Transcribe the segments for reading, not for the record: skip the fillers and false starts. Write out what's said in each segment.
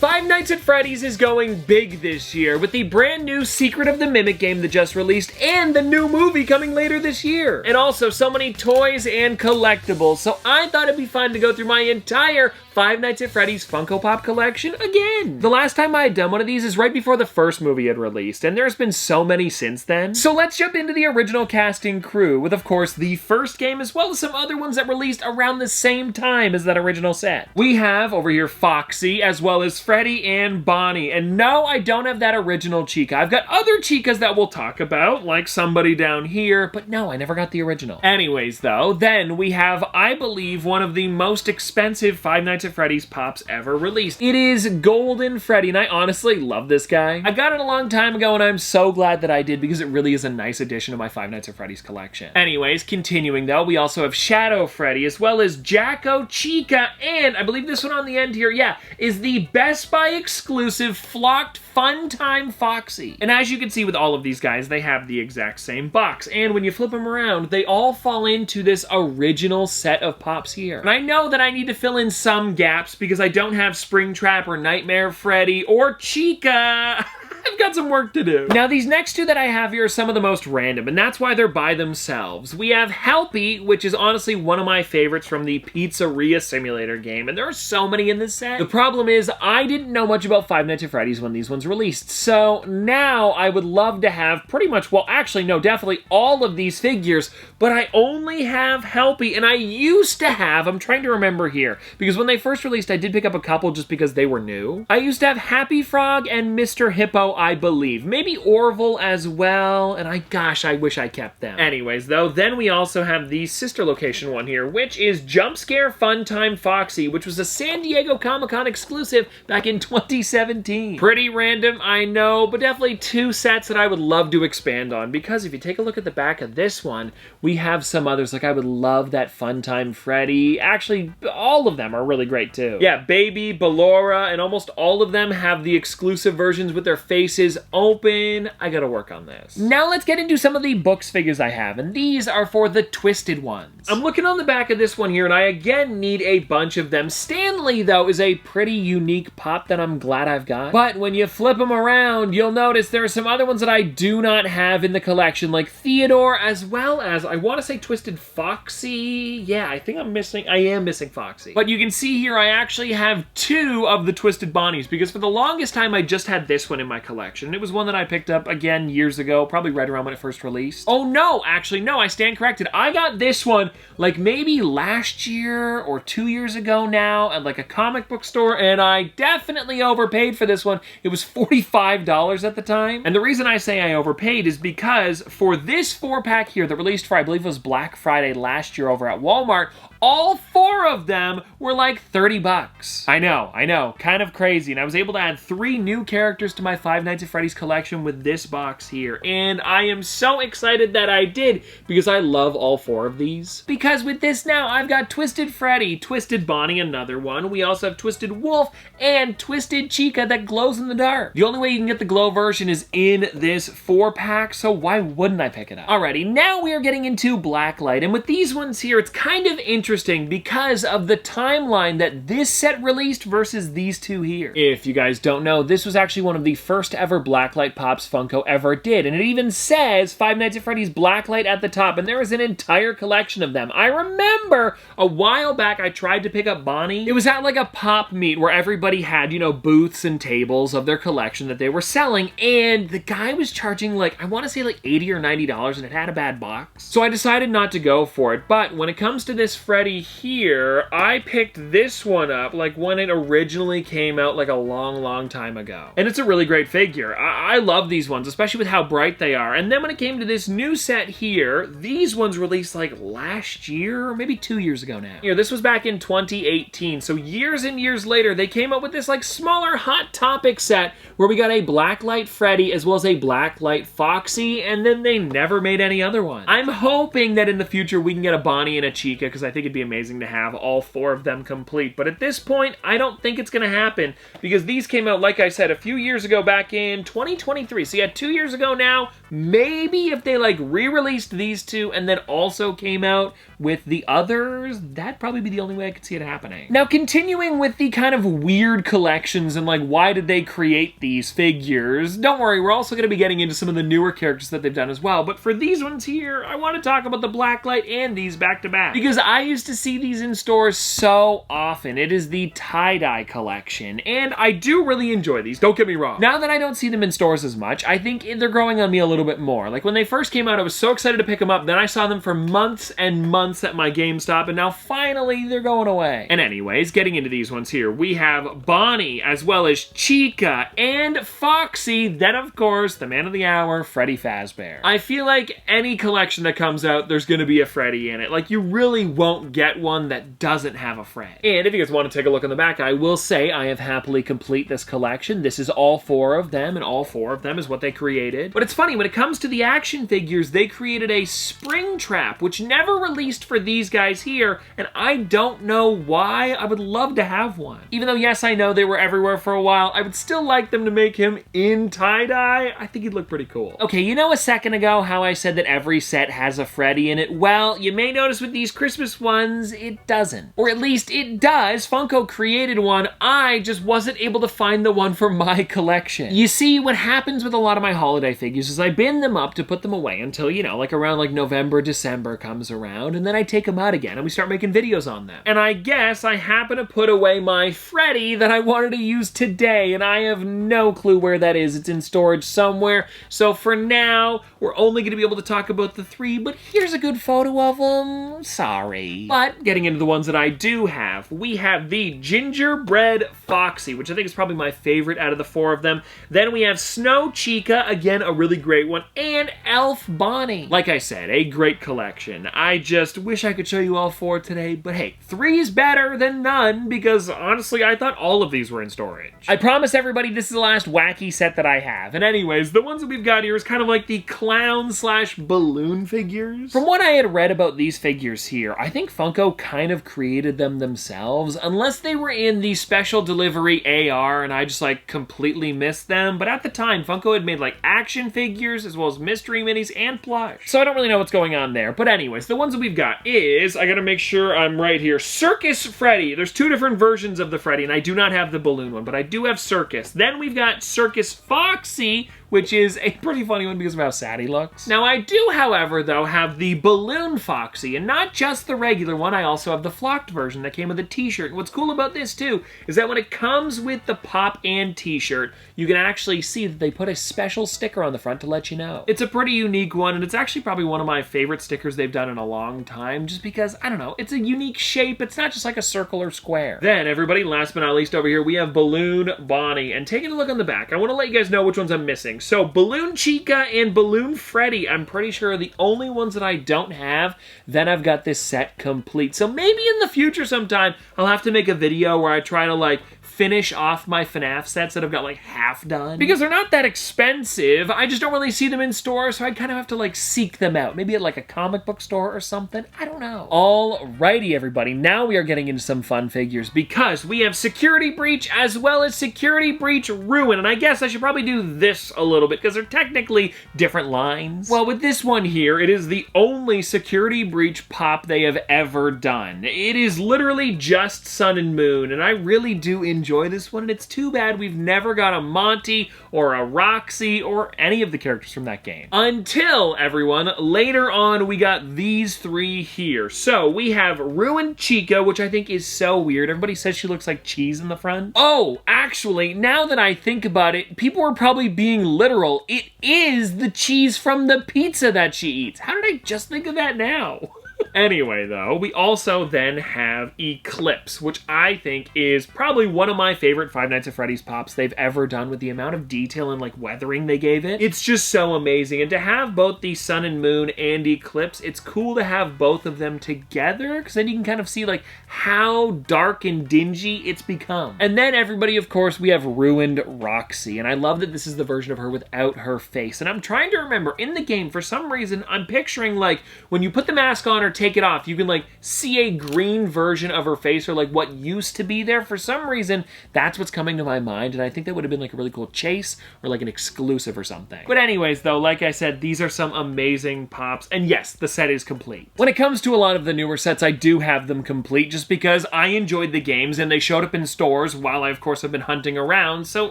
Five Nights at Freddy's is going big this year with the brand new Secret of the Mimic game that just released and the new movie coming later this year. And also so many toys and collectibles, so I thought it'd be fun to go through my entire Five Nights at Freddy's Funko Pop collection again. The last time I had done one of these is right before the first movie had released, and there's been so many since then. So let's jump into the original cast and crew with, of course, the first game as well as some other ones that released around the same time as that original set. We have over here Foxy, as well as Freddy and Bonnie. And no, I don't have that original Chica. I've got other Chicas that we'll talk about, like somebody down here, but no, I never got the original. Anyways, though, then we have, I believe, one of the most expensive Five Nights at Freddy's pops ever released. It is Golden Freddy, and I honestly love this guy. I got it a long time ago, and I'm so glad that I did because it really is a nice addition to my Five Nights at Freddy's collection. Anyways, continuing though, we also have Shadow Freddy, as well as Jacko Chica, and I believe this one on the end here, yeah, is the Best Buy exclusive Flocked Fun Time Foxy. And as you can see with all of these guys, they have the exact same box, and when you flip them around, they all fall into this original set of pops here. And I know that I need to fill in some gaps because I don't have Springtrap or Nightmare Freddy or Chica. I've got some work to do. Now, these next two that I have here are some of the most random, and that's why they're by themselves. We have Helpy, which is honestly one of my favorites from the Pizzeria Simulator game, and there are so many in this set. The problem is, I didn't know much about Five Nights at Freddy's when these ones released, so now I would love to have pretty much, well, actually, no, definitely all of these figures, but I only have Helpy, and I used to have, I'm trying to remember here, because when they first released, I did pick up a couple just because they were new. I used to have Happy Frog and Mr. Hippo, I believe. Maybe Orville as well, and I wish I kept them. Anyways, though, then we also have the sister location one here, which is Jump Scare Fun Time Foxy, which was a San Diego Comic-Con exclusive back in 2017. Pretty random, I know, but definitely two sets that I would love to expand on, because if you take a look at the back of this one, we have some others, like I would love that Fun Time Freddy. Actually, all of them are really great too. Yeah, Baby, Ballora, and almost all of them have the exclusive versions with their faces open. I gotta work on this. Now let's get into some of the books figures I have, and these are for the Twisted ones. I'm looking on the back of this one here, and I again need a bunch of them. Stanley, though, is a pretty unique pop that I'm glad I've got. But when you flip them around, you'll notice there are some other ones that I do not have in the collection, like Theodore, as well as, I want to say Twisted Foxy. Yeah, I am missing Foxy. But you can see here, I actually have two of the Twisted Bonnies, because for the longest time, I just had this one in my collection. And it was one that I picked up, again, years ago, probably right around when it first released. Oh, no, actually, no, I stand corrected. I got this one, like, maybe last year or 2 years ago now at, like, a comic book store, and I definitely overpaid for this one. It was $45 at the time. And the reason I say I overpaid is because for this 4-pack here that released for, I believe it was Black Friday last year over at Walmart, all 4 of them were like 30 bucks. I know, kind of crazy. And I was able to add 3 new characters to my Five Nights at Freddy's collection with this box here. And I am so excited that I did because I love all 4 of these. Because with this now, I've got Twisted Freddy, Twisted Bonnie, another one. We also have Twisted Wolf and Twisted Chica that glows in the dark. The only way you can get the glow version is in this 4-pack, so why wouldn't I pick it up? Alrighty, now we are getting into Blacklight. And with these ones here, it's kind of interesting because of the timeline that this set released versus these two here. If you guys don't know, this was actually one of the first ever Blacklight Pops Funko ever did, and it even says Five Nights at Freddy's Blacklight at the top, and there is an entire collection of them. I remember a while back I tried to pick up Bonnie. It was at like a pop meet where everybody had, you know, booths and tables of their collection that they were selling, and the guy was charging like, I want to say like $80 or $90, and it had a bad box. So I decided not to go for it, but when it comes to this Freddy here, I picked this one up like when it originally came out like a long time ago. And it's a really great figure. I love these ones, especially with how bright they are. And then when it came to this new set here, these ones released like last year, or maybe 2 years ago now. You know, this was back in 2018, so years and years later, they came up with this like smaller Hot Topic set where we got a Blacklight Freddy as well as a Blacklight Foxy, and then they never made any other one. I'm hoping that in the future we can get a Bonnie and a Chica, because I think it'd be amazing to have all 4 of them complete. But at this point, I don't think it's going to happen because these came out, like I said, a few years ago back in 2023. So yeah, 2 years ago now. Maybe if they like re-released these 2 and then also came out with the others, that'd probably be the only way I could see it happening. Now, continuing with the kind of weird collections and like why did they create these figures, don't worry, we're also going to be getting into some of the newer characters that they've done as well. But for these ones here, I want to talk about the Blacklight and these back to back because I used to see these in stores so often. It is the tie-dye collection and I do really enjoy these, don't get me wrong. Now that I don't see them in stores as much, I think they're growing on me a little bit more. Like when they first came out, I was so excited to pick them up, then I saw them for months and months at my GameStop, and now finally they're going away. And anyways, getting into these ones here, we have Bonnie, as well as Chica, and Foxy, then of course, the man of the hour, Freddy Fazbear. I feel like any collection that comes out, there's gonna be a Freddy in it. Like, you really won't get one that doesn't have a Fred. And if you guys want to take a look on the back, I will say I have happily complete this collection. This is all 4 of them, and all 4 of them is what they created. But it's funny, when it comes to the action figures, they created a Springtrap, which never released for these guys here, and I don't know why. I would love to have one. Even though, yes, I know they were everywhere for a while, I would still like them to make him in tie-dye. I think he'd look pretty cool. Okay, you know a second ago how I said that every set has a Freddy in it? Well, you may notice with these Christmas ones, it doesn't. Or at least it does. Funko created one. I just wasn't able to find the one for my collection. You see, what happens with a lot of my holiday figures is I bin them up to put them away until, you know, like around like November, December comes around, and then I take them out again and we start making videos on them. And I guess I happen to put away my Freddy that I wanted to use today, and I have no clue where that is. It's in storage somewhere. So for now, we're only going to be able to talk about the 3, but here's a good photo of them. Sorry. But getting into the ones that I do have, we have the Gingerbread Foxy, which I think is probably my favorite out of the 4 of them. Then we have Snow Chica, again, a really great one, and Elf Bonnie. Like I said, a great collection. I just wish I could show you all 4 today, but hey, 3 is better than none because honestly, I thought all of these were in storage. I promise everybody this is the last wacky set that I have. And anyways, the ones that we've got here is kind of like the clown/balloon figures. From what I had read about these figures here, I think Funko kind of created them themselves, unless they were in the special delivery AR and I just like completely missed them. But at the time, Funko had made like action figures as well as mystery minis and plush. So I don't really know what's going on there. But anyways, the ones that we've got is, I gotta make sure I'm right here, Circus Freddy. There's 2 different versions of the Freddy, and I do not have the balloon one, but I do have Circus. Then we've got Circus Foxy, which is a pretty funny one because of how sad he looks. Now I do, however, though, have the Balloon Foxy, and not just the regular one, I also have the flocked version that came with a t-shirt. And what's cool about this, too, is that when it comes with the pop and t-shirt, you can actually see that they put a special sticker on the front to let you know. It's a pretty unique one, and it's actually probably one of my favorite stickers they've done in a long time, just because, I don't know, it's a unique shape. It's not just like a circle or square. Then, everybody, last but not least over here, we have Balloon Bonnie. And taking a look on the back, I want to let you guys know which ones I'm missing. So Balloon Chica and Balloon Freddy, I'm pretty sure are the only ones that I don't have. Then I've got this set complete. So maybe in the future sometime, I'll have to make a video where I try to like finish off my FNAF sets that I've got like half done. Because they're not that expensive. I just don't really see them in stores, so I kind of have to like seek them out. Maybe at like a comic book store or something. I don't know. Alrighty, everybody. Now we are getting into some fun figures because we have Security Breach as well as Security Breach Ruin. And I guess I should probably do this a little bit because they're technically different lines. Well, with this one here, it is the only Security Breach pop they have ever done. It is literally just Sun and Moon, and I really do enjoy this one, and it's too bad we've never got a Monty or a Roxy or any of the characters from that game. Until, everyone, later on we got these 3 here. So we have Ruined Chica, which I think is so weird. Everybody says she looks like cheese in the front. Oh, actually, now that I think about it, people are probably being literal. It is the cheese from the pizza that she eats. How did I just think of that now? Anyway, though, we also then have Eclipse, which I think is probably one of my favorite Five Nights at Freddy's pops they've ever done with the amount of detail and, like, weathering they gave it. It's just so amazing. And to have both the Sun and Moon and Eclipse, it's cool to have both of them together, because then you can kind of see, like, how dark and dingy it's become. And then, everybody, of course, we have Ruined Roxy, and I love that this is the version of her without her face. And I'm trying to remember, in the game, for some reason, I'm picturing, like, when you put the mask on her her take it off, you can like see a green version of her face, or like what used to be there. For some reason, that's what's coming to my mind, and I think that would have been like a really cool chase or like an exclusive or something. But anyways though, like I said, these are some amazing pops, and yes, the set is complete. When it comes to a lot of the newer sets, I do have them complete just because I enjoyed the games and they showed up in stores while I of course have been hunting around, so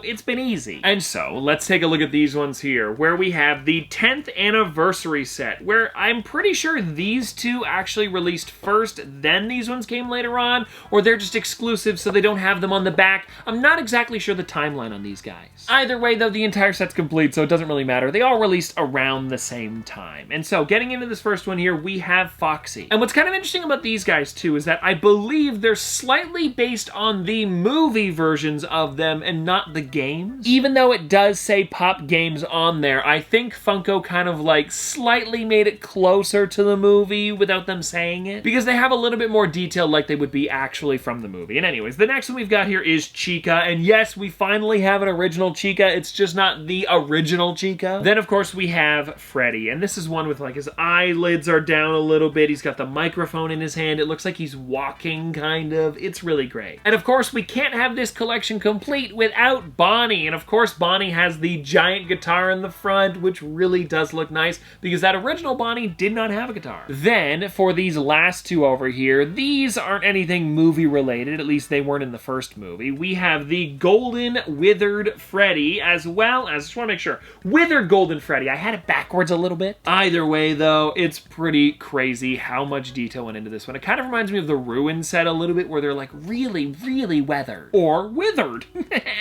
it's been easy. And so let's take a look at these ones here, where we have the 10th anniversary set, where I'm pretty sure these two actually released first, then these ones came later on, or they're just exclusive so they don't have them on the back. I'm not exactly sure the timeline on these guys. Either way though, the entire set's complete, so it doesn't really matter. They all released around the same time. And so getting into this first one here, we have Foxy. And what's kind of interesting about these guys too is that I believe they're slightly based on the movie versions of them and not the games. Even though it does say Pop Games on there, I think Funko kind of like slightly made it closer to the movie without them saying it, because they have a little bit more detail like they would be actually from the movie. And anyways, the next one we've got here is Chica, and yes, we finally have an original Chica. It's just not the original Chica. Then of course we have Freddy, and this is one with like his eyelids are down a little bit. He's got the microphone in his hand. It looks like he's walking kind of. It's really great. And of course we can't have this collection complete without Bonnie, and of course Bonnie has the giant guitar in the front, which really does look nice because that original Bonnie did not have a guitar. Then for these last two over here, these aren't anything movie related, at least they weren't in the first movie. We have the Golden Withered Freddy, as well as, just want to make sure, Withered Golden Freddy. I had it backwards a little bit. Either way though, it's pretty crazy how much detail went into this one. It kind of reminds me of the Ruin set a little bit, where they're like really weathered. Or withered.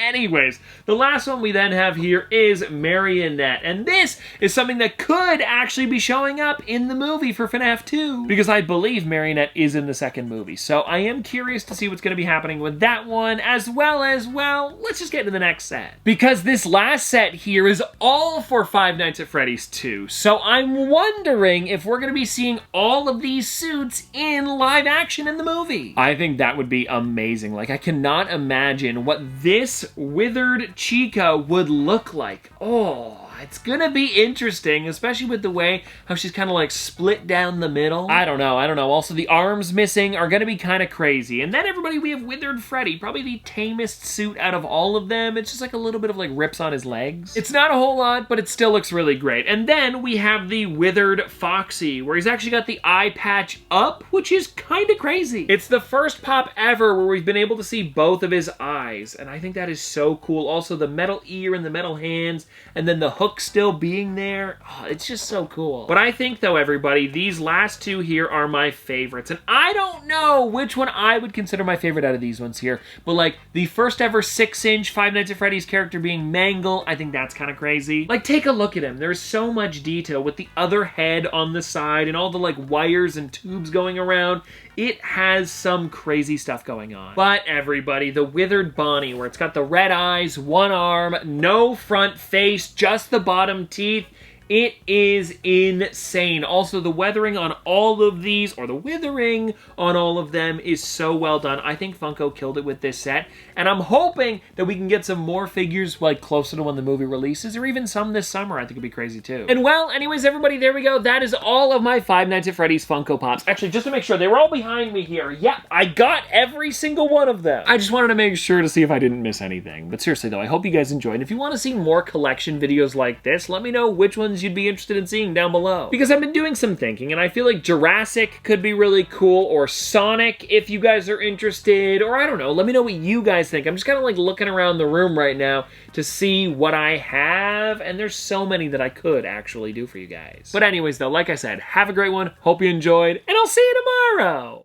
Anyways, the last one we then have here is Marionette, and this is something that could actually be showing up in the movie for FNAF 2, because I believe Marionette is in the second movie, so I am curious to see what's going to be happening with that one, as well, let's just get to the next set, because this last set here is all for Five Nights at Freddy's 2, so I'm wondering if we're going to be seeing all of these suits in live action in the movie. I think that would be amazing. Like, I cannot imagine what this withered Chica would look like. Oh, it's gonna be interesting, especially with the way how she's kind of like split down the middle. I don't know. Also, the arms missing are gonna be kind of crazy. And then everybody, we have Withered Freddy, probably the tamest suit out of all of them. It's just like a little bit of like rips on his legs. It's not a whole lot, but it still looks really great. And then we have the Withered Foxy, where he's actually got the eye patch up, which is kind of crazy. It's the first pop ever where we've been able to see both of his eyes, and I think that is so cool. Also, the metal ear and the metal hands, and then the hook still being there. Oh, it's just so cool. But I think though, everybody, these last two here are my favorites, and I don't know which one I would consider my favorite out of these ones here, but like the first ever 6-inch Five Nights at Freddy's character being Mangle, I think that's kind of crazy. Like, take a look at him. There's so much detail with the other head on the side and all the like wires and tubes going around. It has some crazy stuff going on. But everybody, the Withered Bonnie, where it's got the red eyes, one arm, no front face, just the bottom teeth. It is insane. Also, the weathering on all of these, or the withering on all of them, is so well done. I think Funko killed it with this set, and I'm hoping that we can get some more figures like closer to when the movie releases, or even some this summer. I think it'd be crazy too. And well, anyways, everybody, there we go. That is all of my Five Nights at Freddy's Funko Pops. Actually, just to make sure, they were all behind me here. Yep, I got every single one of them. I just wanted to make sure to see if I didn't miss anything. But seriously though, I hope you guys enjoyed. And if you want to see more collection videos like this, let me know which ones you'd be interested in seeing down below, because I've been doing some thinking and I feel like Jurassic could be really cool, or Sonic if you guys are interested, or I don't know, let me know what you guys think. I'm just kind of like looking around the room right now to see what I have, and there's so many that I could actually do for you guys. But anyways though, like I said, have a great one, hope you enjoyed, and I'll see you tomorrow!